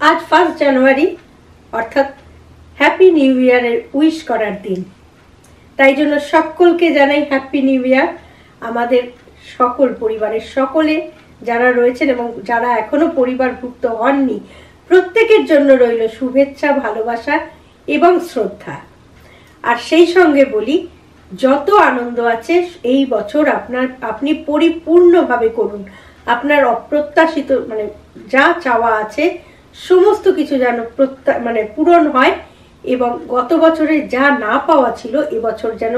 आज 1 জানুয়ারি অর্থাৎ happy new ইয়ারের উইশ করার দিন। তাই জন্য সকলকে জানাই হ্যাপি নিউ ইয়ার। আমাদের সকল পরিবারের সকলে যারা রয়েছেন এবং যারা এখনো পরিবারভুক্ত হননি প্রত্যেকের জন্য রইল শুভেচ্ছা, ভালোবাসা এবং শ্রদ্ধা। আর সেই সঙ্গে বলি, যত আনন্দ আছে এই বছর আপনি পরিপূর্ণভাবে করুন। আপনার অপ্রত্যাশিত যা চাওয়া আছে সমস্ত কিছু যেন পূরণ হয় এবং গত বছরে যা না পাওয়া ছিল এবছর যেন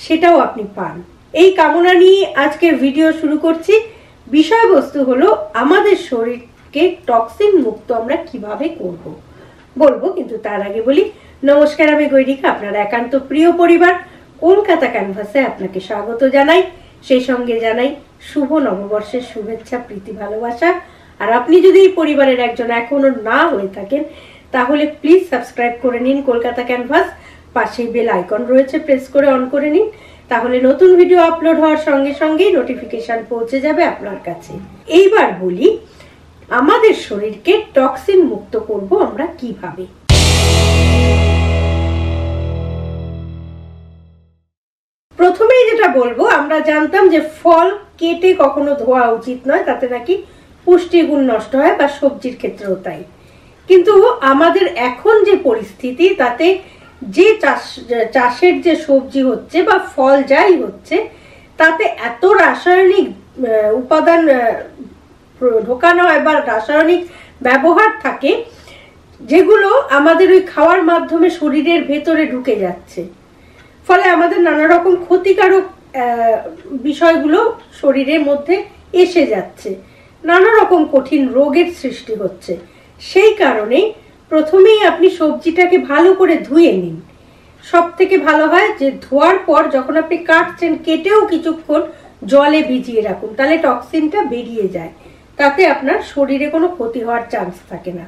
সেটাও আপনি পান। এই কামনা নিয়ে আজকের ভিডিও শুরু করছি। বিষয়বস্তু হলো আমাদের শরীরকে টক্সিন মুক্ত আমরা কিভাবে করব বলবো, কিন্তু তার আগে বলি নমস্কার, আমি গৈরিকা, আপনার একান্ত প্রিয় পরিবার কলকাতা ক্যানভাসে আপনাকে স্বাগত জানাই। সেই সঙ্গে জানাই শুভ নববর্ষের শুভেচ্ছা, প্রীতি, ভালোবাসা। আর আপনি যদি এই পরিবারের একজন এখনো না হয়ে থাকেন তাহলে প্লিজ সাবস্ক্রাইব করে নিন কলকাতা ক্যানভাস। পাশেই বেল আইকন রয়েছে, প্রেস করে অন করে নিন, তাহলে নতুন ভিডিও আপলোড হওয়ার সঙ্গে সঙ্গেই নোটিফিকেশন পৌঁছে যাবে আপনার কাছে। এইবার বলি আমাদের শরীরকে টক্সিন মুক্ত করব আমরা কিভাবে। প্রথমেই যেটা বলবো, আমরা জানতাম যে ফল কেটে কখনো ধোয়া উচিত নয়, তাতে নাকি পুষ্টিগুণ নষ্ট হয়, বা সবজির ক্ষেত্রেও তাই। কিন্তু আমাদের এখন যে পরিস্থিতি, তাতে যে চাষের যে সবজি হচ্ছে বা ফল যাই হচ্ছে, তাতে এত রাসায়নিক উপাদান ঢোকানো হয় বা রাসায়নিক ব্যবহার থাকে, যেগুলো আমাদের ওই খাওয়ার মাধ্যমে শরীরের ভেতরে ঢুকে যাচ্ছে। ফলে আমাদের নানা রকম ক্ষতিকারক বিষয়গুলো শরীরের মধ্যে এসে যাচ্ছে, নানা রকম কঠিন রোগের সৃষ্টি হচ্ছে। সেই কারণে প্রথমেই আপনি সবজিটাকে ভালো করে ধুয়ে নিন। সব থেকে ভালো হয় যে ধোয়ার পর যখন আপনি কাটছেন, কেটেও কিছুক্ষণ জলে ভিজিয়ে রাখুন, তাহলে টক্সিনটা বেরিয়ে যায়, তাতে আপনার শরীরে কোনো ক্ষতি হওয়ার চান্স থাকে না।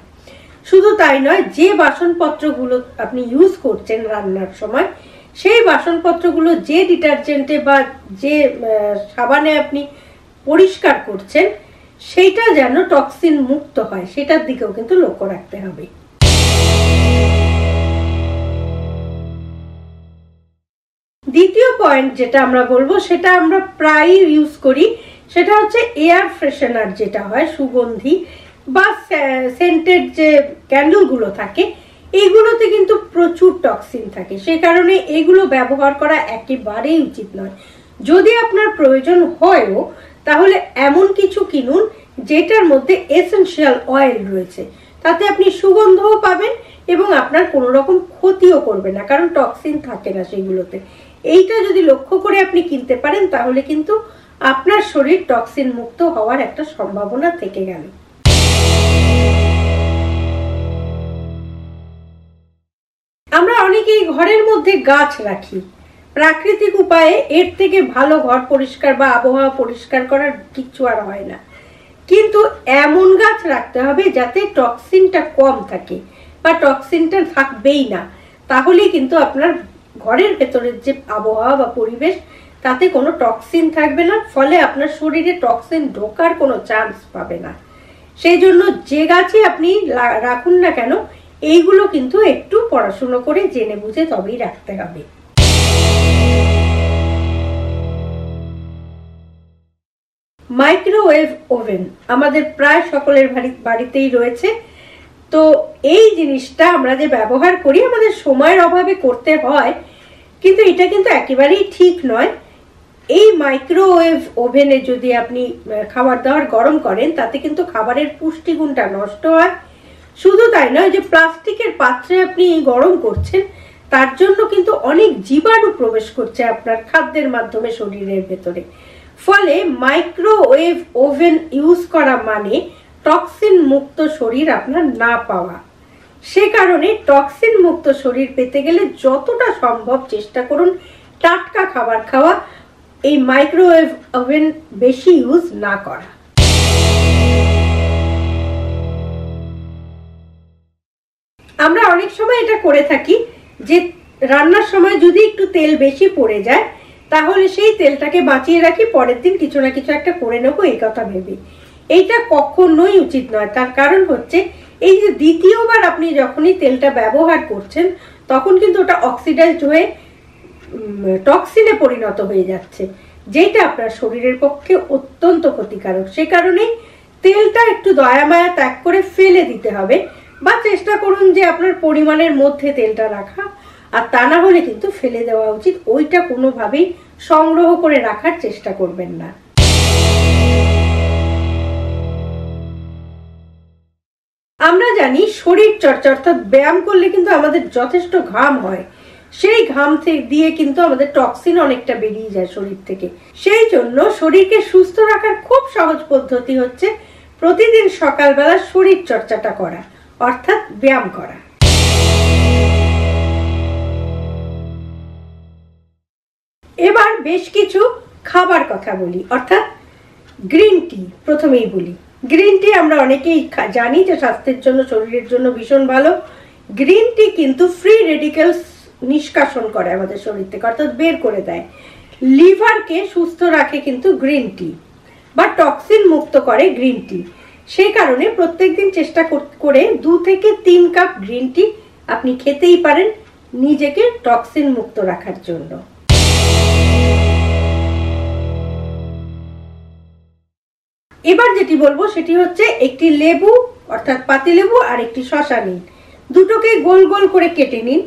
শুধু তাই নয়, যে বাসনপত্রগুলো আপনি ইউজ করছেন রান্নার সময়, সেই বাসনপত্রগুলো যে ডিটারজেন্টে বা যে সাবানে আপনি পরিষ্কার করছেন, সেইটা যেন টক্সিন মুক্ত হয়, সেটার দিকেও কিন্তু লক্ষ্য রাখতে হবে। দ্বিতীয় পয়েন্ট যেটা আমরা বলবো, সেটা আমরা প্রায় ইউজ করি, সেটা হচ্ছে এয়ার ফ্রেশনার, যেটা হয় সুগন্ধি বা সেন্টেড যে ক্যান্ডেলগুলো থাকে, এইগুলোতে কিন্তু প্রচুর টক্সিন থাকে। সে কারণে এগুলো ব্যবহার করা একেবারেই উচিত নয়। যদি আপনার প্রয়োজন হয়ও তাহলে এমন কিছু কিনুন যেটার মধ্যে এসেনশিয়াল অয়েল রয়েছে, তাতে আপনি সুগন্ধও পাবেন এবং আপনার কোনো রকম ক্ষতিও করবে না, কারণ টক্সিন থাকে না সেগুলোতে। এইটা যদি লক্ষ্য করে আপনি কিনতে পারেন তাহলে কিন্তু আপনার শরীর টক্সিন মুক্ত হওয়ার একটা সম্ভাবনা থেকে গেল। আমরা অনেকেই ঘরের মধ্যে গাছ রাখি, প্রাকৃতিক উপায়ে এর থেকে ভালো ঘর পরিষ্কার বা আবহাওয়া পরিষ্কার করার কিছু আর হয় না। কিন্তু এমন গাছ রাখতে হবে যাতে টক্সিনটা কম থাকে বা টক্সিনটা থাকবেই না, তাহলেই কিন্তু আপনার ঘরের ভেতরের যে আবহাওয়া বা পরিবেশ, তাতে কোনো টক্সিন থাকবে না, ফলে আপনার শরীরে টক্সিন ঢোকার কোনো চান্স পাবে না। সেই জন্য যে গাছই আপনি রাখুন না কেন, এইগুলো কিন্তু একটু পড়াশুনো করে জেনে বুঝে তবেই রাখতে হবে। মাইক্রোওয়েভ ওভেন আমাদের প্রায় সকলের বাড়িতেই রয়েছে। তো এই জিনিসটা আমরা যে ব্যবহার করি, আমাদের সময়ের অভাবে করতে হয়, কিন্তু এটা কিন্তু একেবারেই ঠিক নয়। এই মাইক্রোওয়েভ ওভেনে যদি আপনি খাবার দাবার গরম করেন, তাতে কিন্তু খাবারের পুষ্টিগুণটা নষ্ট হয়। শুধু তাই নয়, যে প্লাস্টিকের পাত্রে আপনি গরম করছেন, তার জন্য কিন্তু অনেক জীবাণু প্রবেশ করছে আপনার খাদ্যের মাধ্যমে শরীরের ভেতরে। ফলে মাইক্রোওয়েভ ওভেন ইউজ করা মানে টক্সিন মুক্ত শরীর আপনার না পাওয়া। সে কারণে টক্সিন মুক্ত শরীর পেতে গেলে যতটা সম্ভব চেষ্টা করুন টাটকা খাবার খাওয়া, এই মাইক্রোওয়েভ ওভেন বেশি ইউজ না করা। আমরা অনেক সময় এটা করে থাকি যে রান্নার সময় যদি একটু তেল বেশি পড়ে যায়, তাহলে সেই তেলটাকে বাঁচিয়ে রাখি, পরের দিন কিছু না কিছু একটা করে নেবো এই কথা ভেবে। এইটা কখনোই উচিত নয়। তার কারণ হচ্ছে এই যে দ্বিতীয়বার আপনি যখনই তেলটা ব্যবহার করছেন তখন কিন্তু ওটা অক্সিডাইজড হয়ে টক্সিনে পরিণত হয়ে যাচ্ছে, যেটা আপনার শরীরের পক্ষে অত্যন্ত ক্ষতিকারক। সে কারণেই তেলটা একটু দয়া মায়া ত্যাগ করে ফেলে দিতে হবে, বা চেষ্টা করুন যে আপনার পরিমাণের মধ্যে তেলটা রাখা, আর তা না হলে কিন্তু ফেলে দেওয়া উচিত। ওইটা কোনোভাবেই সংগ্রহ করে রাখার চেষ্টা করবেন না। আমরা জানি শরীর চর্চা অর্থাৎ ব্যায়াম করলে কিন্তু আমাদের যথেষ্ট ঘাম হয়, সেই ঘাম দিয়ে কিন্তু আমাদের টক্সিন অনেকটা বেরিয়ে যায় শরীর থেকে। সেই জন্য শরীরকে সুস্থ রাখার খুব সহজ পদ্ধতি হচ্ছে প্রতিদিন সকালবেলা শরীর চর্চাটা করা, অর্থাৎ ব্যায়াম করা। এবার বেশ কিছু খাবার কথা বলি, অর্থাৎ গ্রিন টি প্রথমেই বলি। গ্রিন টি আমরা অনেকেই জানি যে স্বাস্থ্যের জন্য, শরীরের জন্য ভীষণ ভালো। গ্রিন টি কিন্তু ফ্রি রেডিক্যালস নিষ্কাশন করে আমাদের শরীর থেকে, অর্থাৎ বের করে দেয়। লিভারকে সুস্থ রাখে কিন্তু গ্রিন টি, বা টক্সিন মুক্ত করে গ্রিন টি। সেই কারণে প্রত্যেকদিন চেষ্টা করে 2 থেকে 3 কাপ গ্রিন টি আপনি খেতেই পারেন নিজেকে টক্সিন মুক্ত রাখার জন্য। এবার যেটি বলবো সেটি হচ্ছে একটি লেবু অর্থাৎ পাতিলেবু আর একটি শসা নিন, দুটোকে গোল গোল করে কেটে নিন।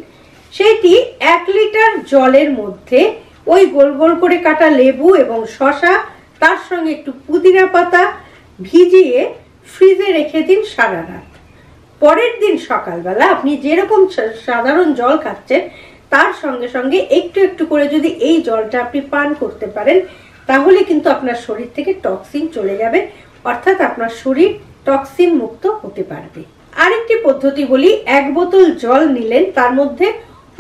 সেটি 1 লিটার জলের মধ্যে ওই গোল গোল করে কাটা লেবু এবং শসা, তার সঙ্গে একটু পুদিনা পাতা ভিজিয়ে ফ্রিজে রেখে দিন সারা রাত। পরের দিন সকালবেলা আপনি যেরকম সাধারণ জল খাচ্ছেন তার সঙ্গে সঙ্গে একটু একটু করে যদি এই জলটা আপনি পান করতে পারেন, তাহলে কিন্তু আপনার শরীর থেকে টক্সিন চলে যাবে, অর্থাৎ আপনার শরীর টক্সিন মুক্ত হতে পারবে। আরেকটি পদ্ধতি বলি, 1 বোতল জল নিলেন, তার মধ্যে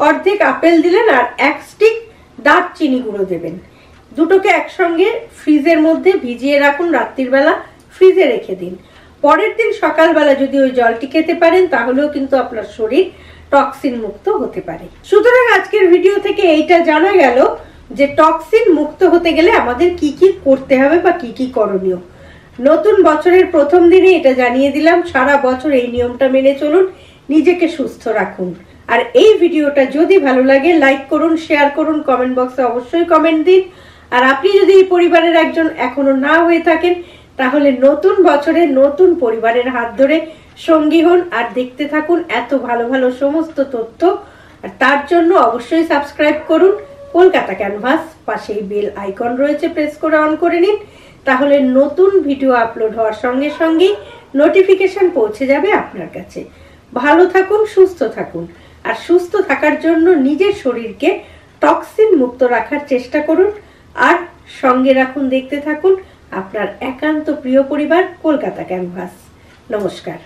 অর্ধেক আপেল দিলেন আর 1 স্টিক দারচিনি গুঁড়ো দেবেন। দুটোকে একসঙ্গে ফ্রিজের মধ্যে ভিজিয়ে রাখুন, রাত্রির বেলা ফ্রিজে রেখে দিন। পরের দিন সকালবেলা যদি ওই জলটি খেতে পারেন তাহলেও কিন্তু আপনার শরীর টক্সিন মুক্ত হতে পারে। সুতরাং আজকের ভিডিও থেকে এইটা জানা গেল যে টক্সিন মুক্ত হতে গেলে আমাদের কি কি করতে হবে বা কি কি করণীয়। নতুন বছরের প্রথম দিনে এটা জানিয়ে দিলাম, সারা বছর এই নিয়মটা মেনে চলুন, নিজেকে সুস্থ রাখুন। আর এই ভিডিওটা যদি ভালো লাগে লাইক করুন, শেয়ার করুন, কমেন্ট বক্সে অবশ্যই কমেন্ট দিন। আর আপনি যদি এই পরিবারের একজন এখনো না হয়ে থাকেন তাহলে নতুন বছরে নতুন পরিবারের হাত ধরে সঙ্গী হন আর দেখতে থাকুন এত ভালো ভালো সমস্ত তথ্য। আর তার জন্য অবশ্যই সাবস্ক্রাইব করুন কলকাতা ক্যানভাস, পাশেই বেল আইকন রয়েছে, প্রেস করে অন করে নিন, তাহলে নতুন ভিডিও আপলোড হওয়ার সঙ্গে সঙ্গেই নোটিফিকেশন পৌঁছে যাবে আপনার কাছে। ভালো থাকুন, সুস্থ থাকুন, আর সুস্থ থাকার জন্য নিজের শরীরকে টক্সিন মুক্ত রাখার চেষ্টা করুন। আর সঙ্গে রাখুন, দেখতে থাকুন আপনার একান্ত প্রিয় পরিবার কলকাতা ক্যানভাস। নমস্কার।